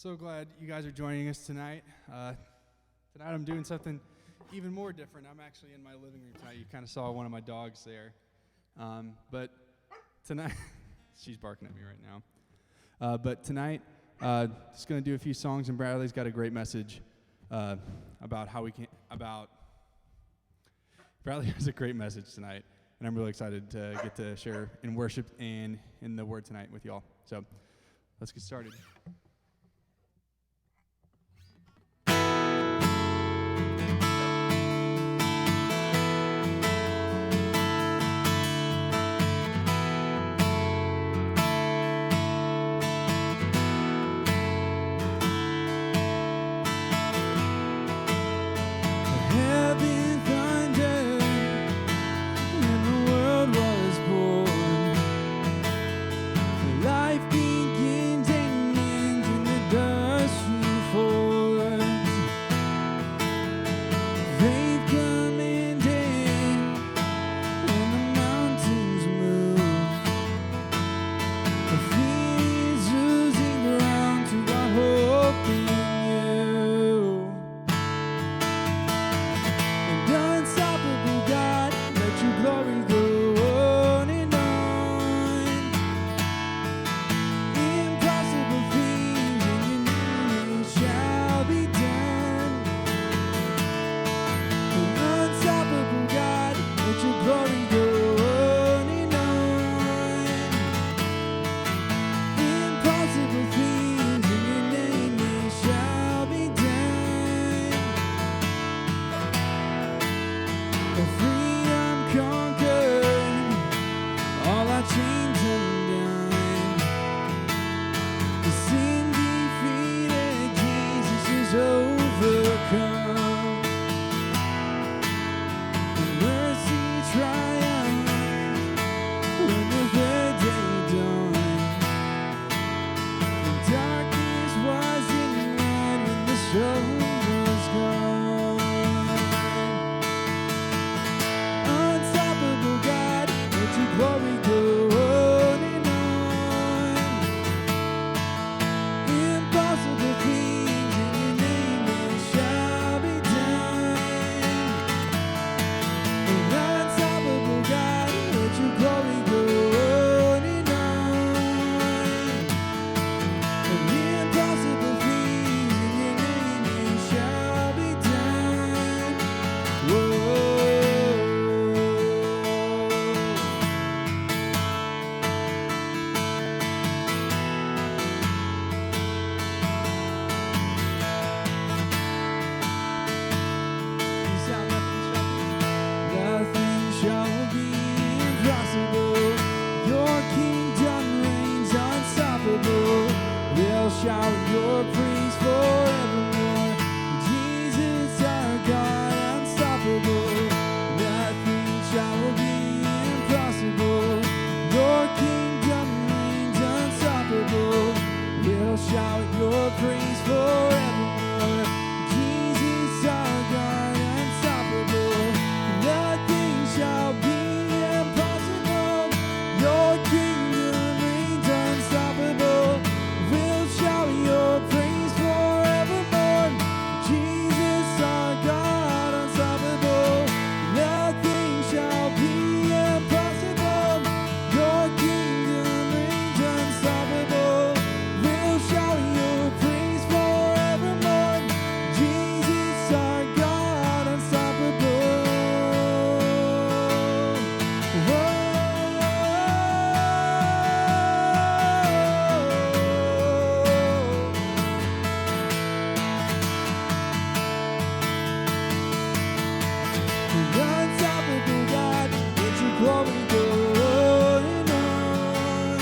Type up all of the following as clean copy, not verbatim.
So glad you guys are joining us tonight. Tonight I'm doing something even more different. I'm actually in my living room tonight. You kind of saw one of my dogs there. But tonight, she's barking at me right now. But tonight, just going to do a few songs, and Bradley's got a great message about how we can, Bradley has a great message tonight, and I'm really excited to get to share in worship and in the Word tonight with y'all. So let's get started. Life unstoppable. We'll shout your praise forevermore. Jesus, our God, unstoppable. Nothing shall be impossible. Your kingdom reigns unstoppable. We'll shout your praise forevermore. Jesus, our God, unstoppable. Nothing shall be impossible. Your kingdom reigns unstoppable. We'll shout your praise forevermore. Jesus, our God, unstoppable. Nothing shall be impossible. Your kingdom reigns unstoppable. We'll shout your praise forevermore. Jesus, our God, unstoppable. Unstoppable God, let your glory go on and on.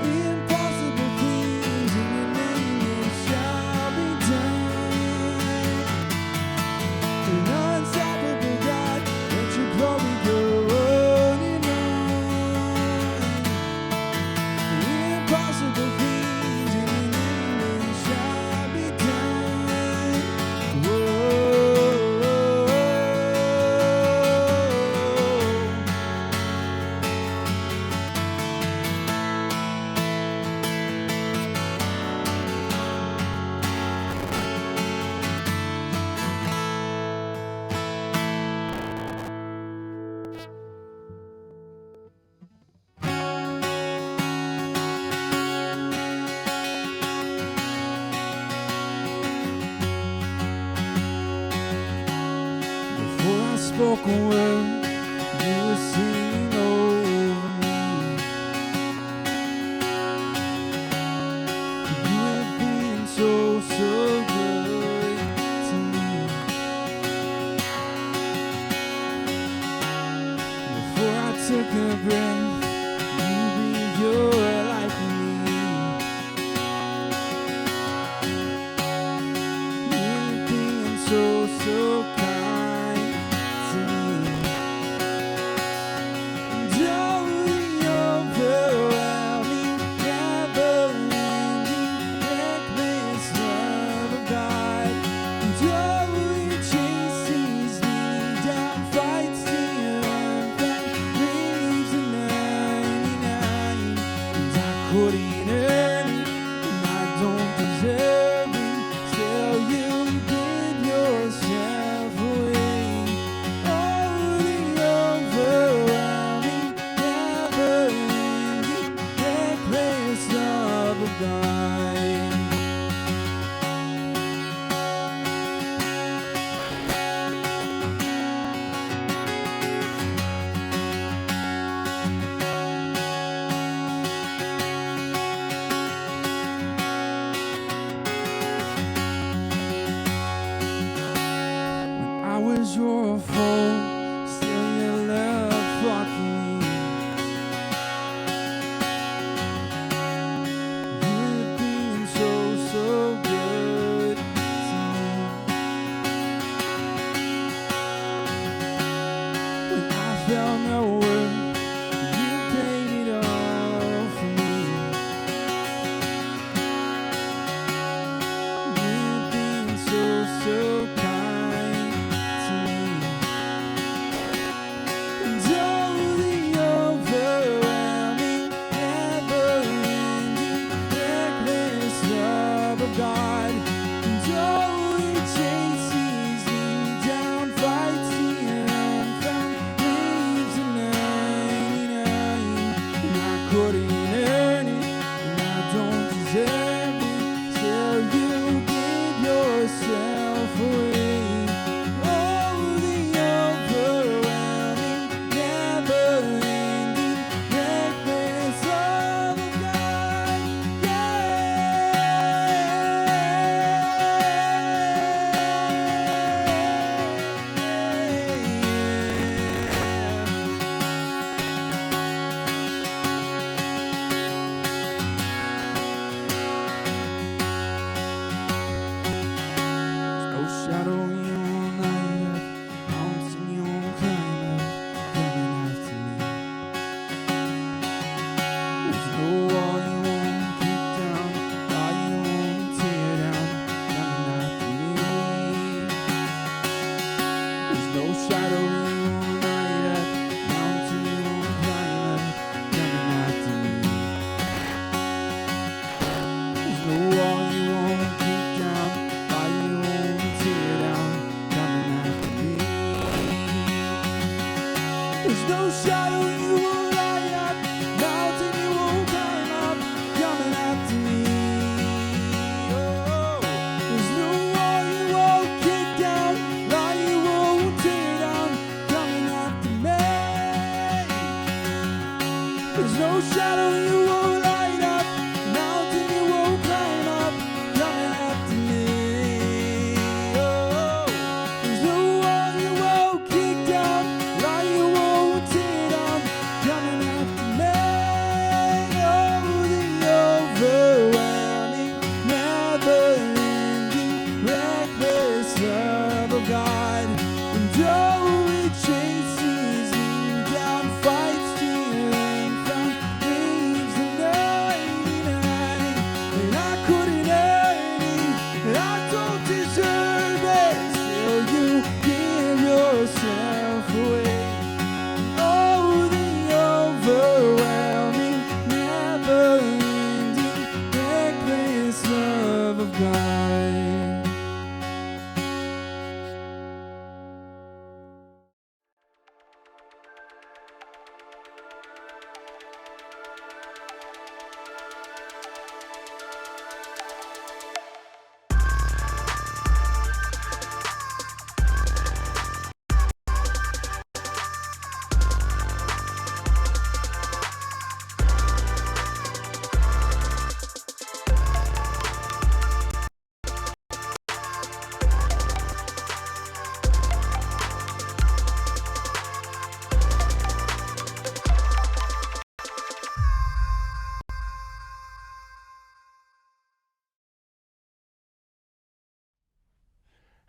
Impossible things in your name it shall be done. An unstoppable God, let your glory go on and on. Impossible things in your name it shall be done. Whoa. Before I spoke a word, you were singing over me. You have been so, so good to me. Before I took a breath, you breathed your life in me. You have been so, so kind to me. Totally overwhelming, never-ending, reckless love of God. Totally chases me down, fights the unfound, leaves the 99. And I couldn't earn it, and I don't deserve it. Still, you give yourself away. Oh, the overwhelming, never-ending, reckless love of God.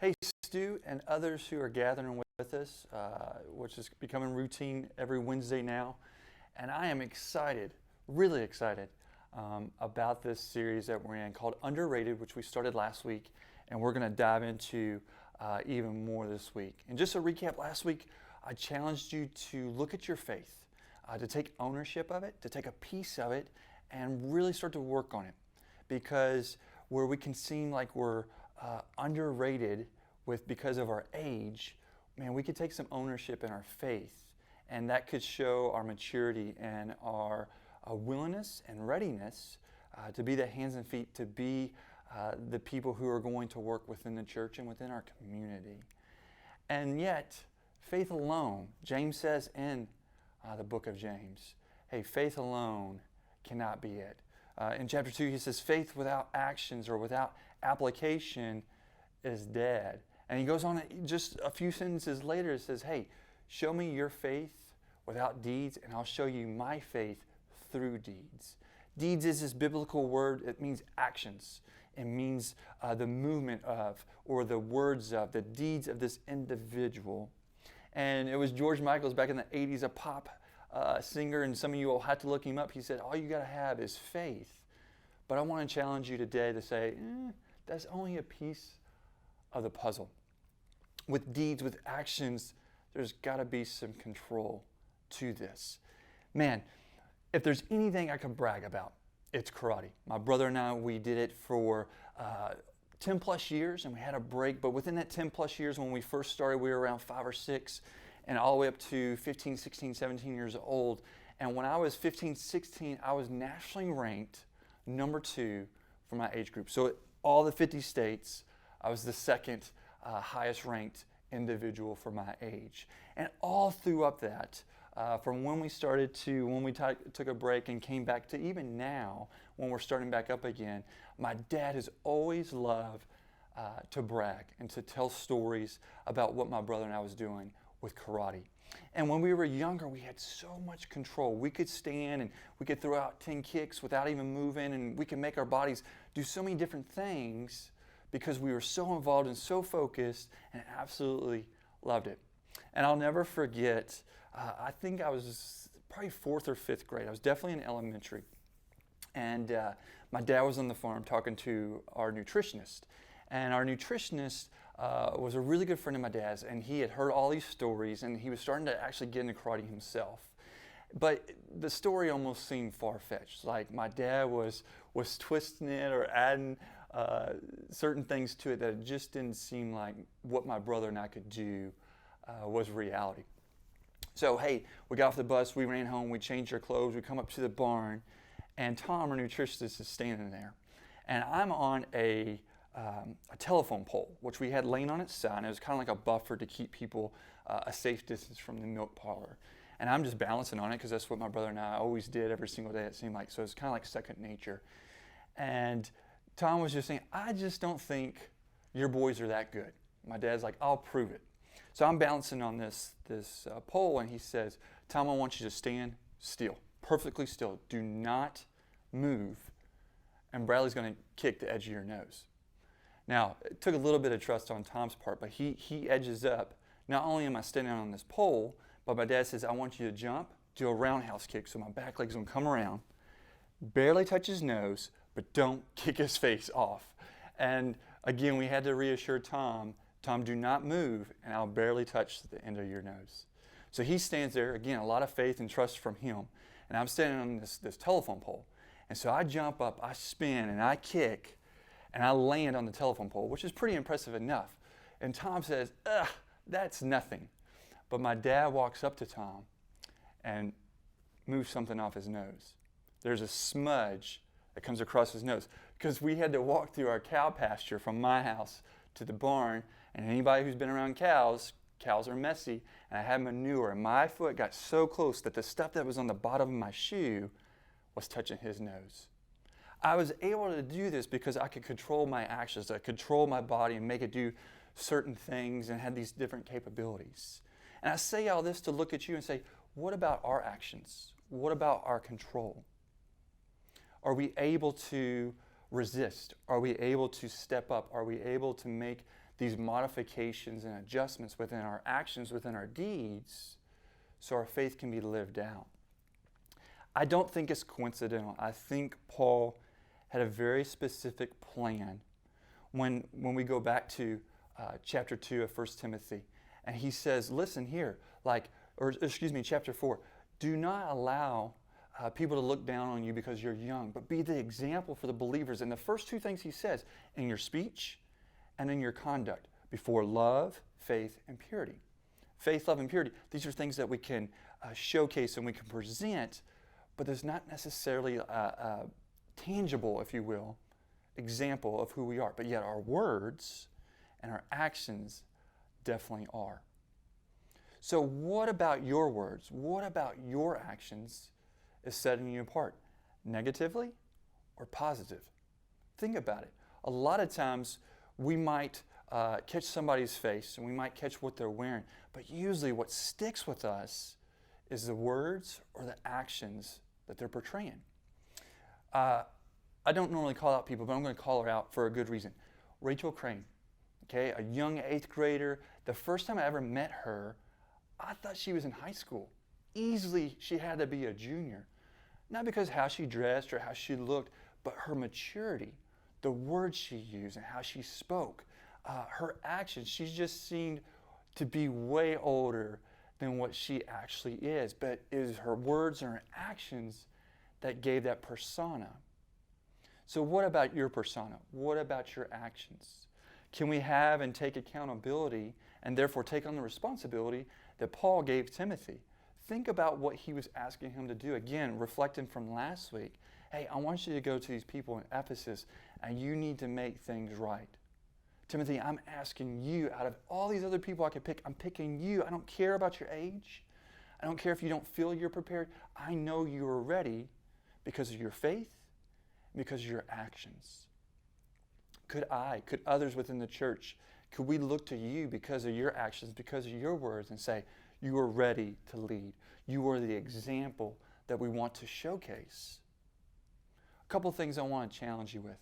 Hey, Stu and others who are gathering with us, which is becoming routine every Wednesday now. And I am excited, really excited, about this series that we're in called Underrated, which we started last week. And we're going to dive into even more this week. And just a recap, last week I challenged you to look at your faith, to take ownership of it, to take a piece of it, and really start to work on it. Because where we can seem like we're underrated because of our age, man, we could take some ownership in our faith, and that could show our maturity and our willingness and readiness to be the hands and feet, to be the people who are going to work within the church and within our community. And yet, faith alone, James says in the book of James, hey, faith alone cannot be it. In chapter 2, he says, faith without actions or without application is dead. And he goes on just a few sentences later, it says, hey, show me your faith without deeds, and I'll show you my faith through deeds. Deeds is this biblical word. It means actions. It means the movement of, or the words of, the deeds of this individual. And it was George Michael's back in the 80s, a pop singer, and some of you will have to look him up. He said, all you got to have is faith. But I want to challenge you today to say, that's only a piece of the puzzle. With deeds, with actions, there's got to be some control to this. Man, if there's anything I can brag about, it's karate. My brother and I, we did it for 10 plus years, and we had a break. But within that 10 plus years, when we first started, we were around 5 or 6, and all the way up to 15, 16, 17 years old. And when I was 15, 16, I was nationally ranked number 2 for my age group. So all the 50 states, I was the second highest ranked individual for my age. And all throughout that, from when we started to when we took a break and came back to even now, when we're starting back up again, my dad has always loved to brag and to tell stories about what my brother and I was doing with karate. And when we were younger, we had so much control. We could stand and we could throw out 10 kicks without even moving, and we could make our bodies do so many different things because we were so involved and so focused and absolutely loved it. And I'll never forget, I think I was probably 4th or 5th grade. I was definitely in elementary. And my dad was on the farm talking to our nutritionist. And our nutritionist was a really good friend of my dad's, and he had heard all these stories, and he was starting to actually get into karate himself. But the story almost seemed far-fetched. Like my dad was twisting it or adding certain things to it that just didn't seem like what my brother and I could do was reality. So, hey, we got off the bus, we ran home, we changed our clothes, we come up to the barn, and Tom, our nutritionist, is standing there. And I'm on a telephone pole, which we had laying on its side. It was kind of like a buffer to keep people a safe distance from the milk parlor. And I'm just balancing on it because that's what my brother and I always did every single day, it seemed like. So it's kind of like second nature. And Tom was just saying, I just don't think your boys are that good. My dad's like, I'll prove it. So I'm balancing on this pole, and he says, Tom, I want you to stand still, perfectly still. Do not move, and Bradley's going to kick the edge of your nose. Now, it took a little bit of trust on Tom's part, but he edges up. Not only am I standing on this pole, but my dad says, I want you to jump, do a roundhouse kick, so my back leg's going to come around, barely touch his nose, but don't kick his face off. And again, we had to reassure Tom, do not move, and I'll barely touch the end of your nose. So he stands there, again, a lot of faith and trust from him. And I'm standing on this telephone pole. And so I jump up, I spin, and I kick, and I land on the telephone pole, which is pretty impressive enough. And Tom says, ugh, that's nothing. But my dad walks up to Tom and moves something off his nose. There's a smudge that comes across his nose because we had to walk through our cow pasture from my house to the barn. And anybody who's been around cows are messy, and I had manure, and my foot got so close that the stuff that was on the bottom of my shoe was touching his nose. I was able to do this because I could control my actions, I could control my body and make it do certain things and had these different capabilities. And I say all this to look at you and say, what about our actions? What about our control? Are we able to resist? Are we able to step up? Are we able to make these modifications and adjustments within our actions, within our deeds, so our faith can be lived out. I don't think it's coincidental. I think Paul had a very specific plan when we go back to chapter 2 of 1 Timothy. And he says, listen here, chapter 4, do not allow people to look down on you because you're young, but be the example for the believers. And the first two things he says, in your speech and in your conduct, before love, faith, and purity. Faith, love, and purity, these are things that we can showcase and we can present, but there's not necessarily a tangible, if you will, example of who we are. But yet our words and our actions definitely are. So what about your words? What about your actions is setting you apart? Negatively or positive? Think about it. A lot of times we might catch somebody's face and we might catch what they're wearing, but usually what sticks with us is the words or the actions that they're portraying. I don't normally call out people, but I'm going to call her out for a good reason. Rachel Crane, okay, a young 8th grader. The first time I ever met her, I thought she was in high school. Easily, she had to be a junior. Not because how she dressed or how she looked, but her maturity, the words she used and how she spoke, her actions. She just seemed to be way older than what she actually is. But it was her words and her actions that gave that persona. So what about your persona? What about your actions? Can we have and take accountability and therefore take on the responsibility that Paul gave Timothy? Think about what he was asking him to do. Again, reflecting from last week. Hey, I want you to go to these people in Ephesus and you need to make things right. Timothy, I'm asking you, out of all these other people I could pick, I'm picking you. I don't care about your age. I don't care if you don't feel you're prepared. I know you are ready because of your faith, because of your actions. Could others within the church, could we look to you because of your actions, because of your words, and say, you are ready to lead. You are the example that we want to showcase. A couple things I want to challenge you with.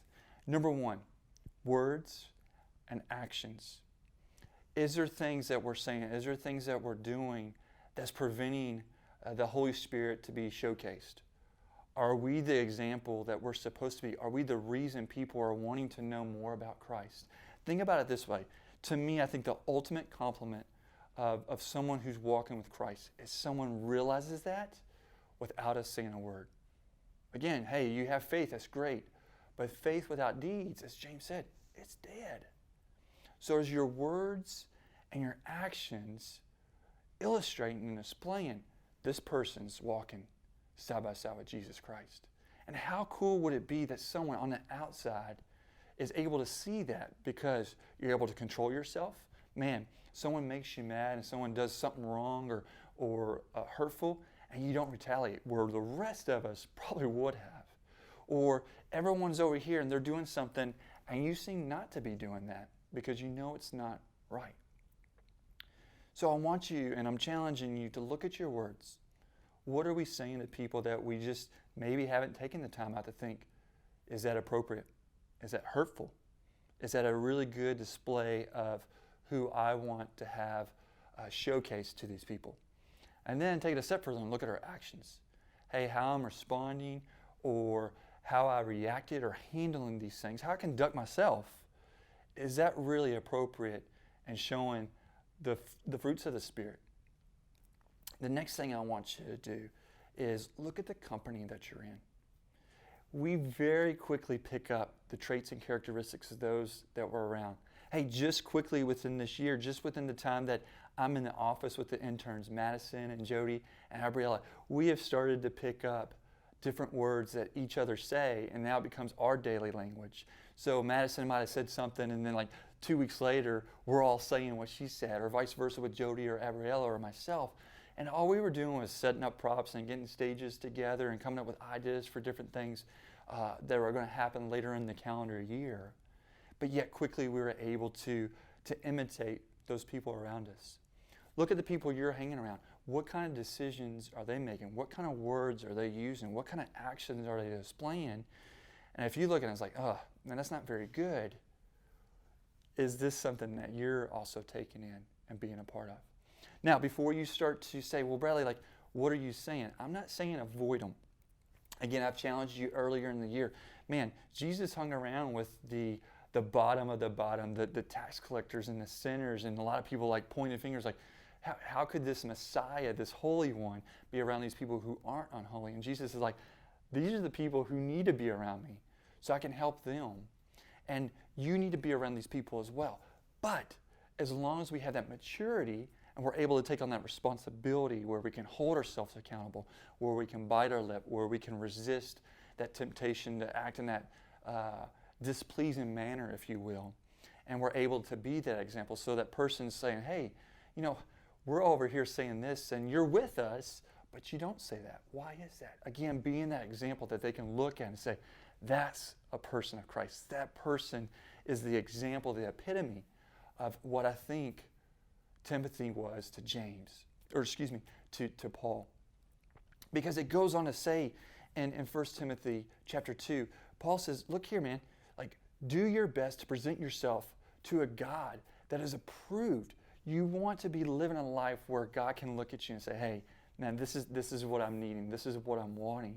Number one, words and actions. Is there things that we're saying, is there things that we're doing that's preventing the Holy Spirit to be showcased? Are we the example that we're supposed to be? Are we the reason people are wanting to know more about Christ? Think about it this way. To me, I think the ultimate compliment of someone who's walking with Christ is someone realizes that without us saying a word. Again, hey, you have faith, that's great. But faith without deeds, as James said, it's dead. So as your words and your actions illustrating and displaying, this person's walking side by side with Jesus Christ. And how cool would it be that someone on the outside is able to see that because you're able to control yourself? Man, someone makes you mad and someone does something wrong or hurtful, and you don't retaliate, where the rest of us probably would have. Or everyone's over here and they're doing something and you seem not to be doing that because you know it's not right. So I want you, and I'm challenging you to look at your words. What are we saying to people that we just maybe haven't taken the time out to think, is that appropriate? Is that hurtful? Is that a really good display of who I want to have showcased to these people? And then take it a step further and look at our actions. Hey, how I'm responding or how I reacted or handling these things, how I conduct myself, is that really appropriate and showing the fruits of the Spirit? The next thing I want you to do is look at the company that you're in. We very quickly pick up the traits and characteristics of those that we're around. Hey, just quickly within this year, just within the time that I'm in the office with the interns, Madison and Jody and Gabriella, we have started to pick up different words that each other say, and now it becomes our daily language. So Madison might have said something, and then like 2 weeks later, we're all saying what she said, or vice versa with Jody or Gabriella or myself. And all we were doing was setting up props and getting stages together and coming up with ideas for different things that were going to happen later in the calendar year. But yet quickly we were able to imitate those people around us. Look at the people you're hanging around. What kind of decisions are they making? What kind of words are they using? What kind of actions are they displaying? And if you look at it, it's like, oh, man, that's not very good. is this something that you're also taking in and being a part of? Now, before you start to say, well, Bradley, like, what are you saying? I'm not saying avoid them. Again, I've challenged you earlier in the year. Man, Jesus hung around with the bottom of the bottom, the tax collectors and the sinners, and a lot of people like pointing fingers like, how could this Messiah, this Holy One, be around these people who aren't unholy? And Jesus is like, these are the people who need to be around me so I can help them. And you need to be around these people as well. But as long as we have that maturity and we're able to take on that responsibility where we can hold ourselves accountable, where we can bite our lip, where we can resist that temptation to act in that displeasing manner, if you will, and we're able to be that example so that person's saying, hey, you know, we're over here saying this and you're with us, but you don't say that. Why is that? Again, being that example that they can look at and say, that's a person of Christ. That person is the example, the epitome of what I think Timothy was to James, or excuse me, to Paul. Because it goes on to say in 1 Timothy chapter 2, Paul says, look here, man, like, do your best to present yourself to a God that is approved. You want to be living a life where God can look at you and say, hey, man, this is what I'm needing. This is what I'm wanting.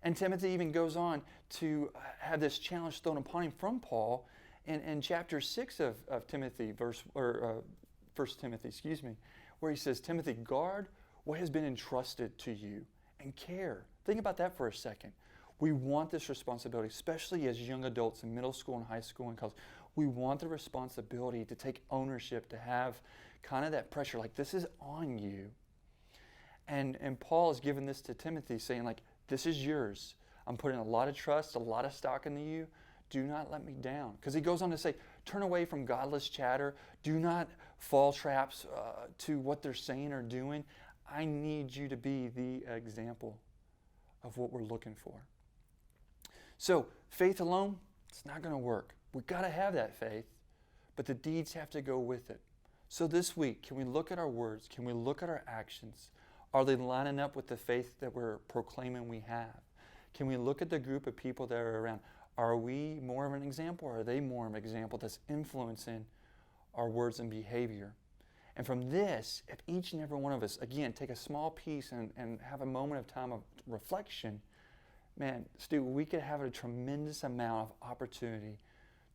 And Timothy even goes on to have this challenge thrown upon him from Paul in chapter 6 of Timothy, 1 Timothy, where he says, Timothy, guard what has been entrusted to you and care. Think about that for a second. We want this responsibility, especially as young adults in middle school and high school and college. We want the responsibility to take ownership, to have kind of that pressure, like this is on you. And Paul has given this to Timothy, saying like, this is yours. I'm putting a lot of trust, a lot of stock into you. Do not let me down. Because he goes on to say, turn away from godless chatter. Do not fall traps to what they're saying or doing. I need you to be the example of what we're looking for. So faith alone, it's not going to work. We've got to have that faith, but the deeds have to go with it. So this week, can we look at our words? Can we look at our actions? Are they lining up with the faith that we're proclaiming we have? Can we look at the group of people that are around? Are we more of an example, or are they more of an example that's influencing our words and behavior? And from this, if each and every one of us, again, take a small piece and have a moment of time of reflection, man, Stu, we could have a tremendous amount of opportunity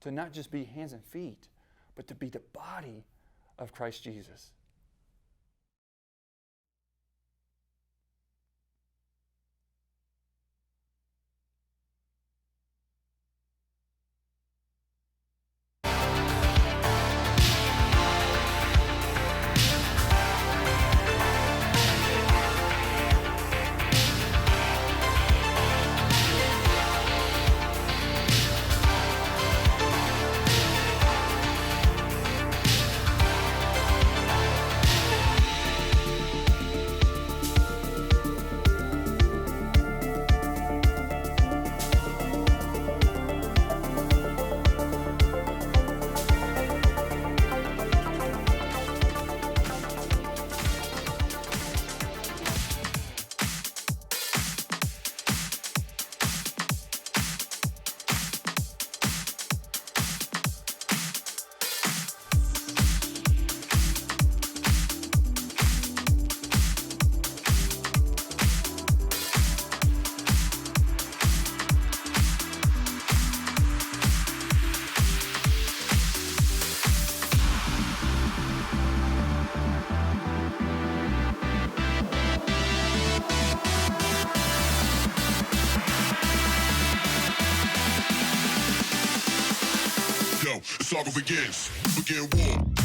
to not just be hands and feet, but to be the body of Christ Jesus. The saga begins. Begin war.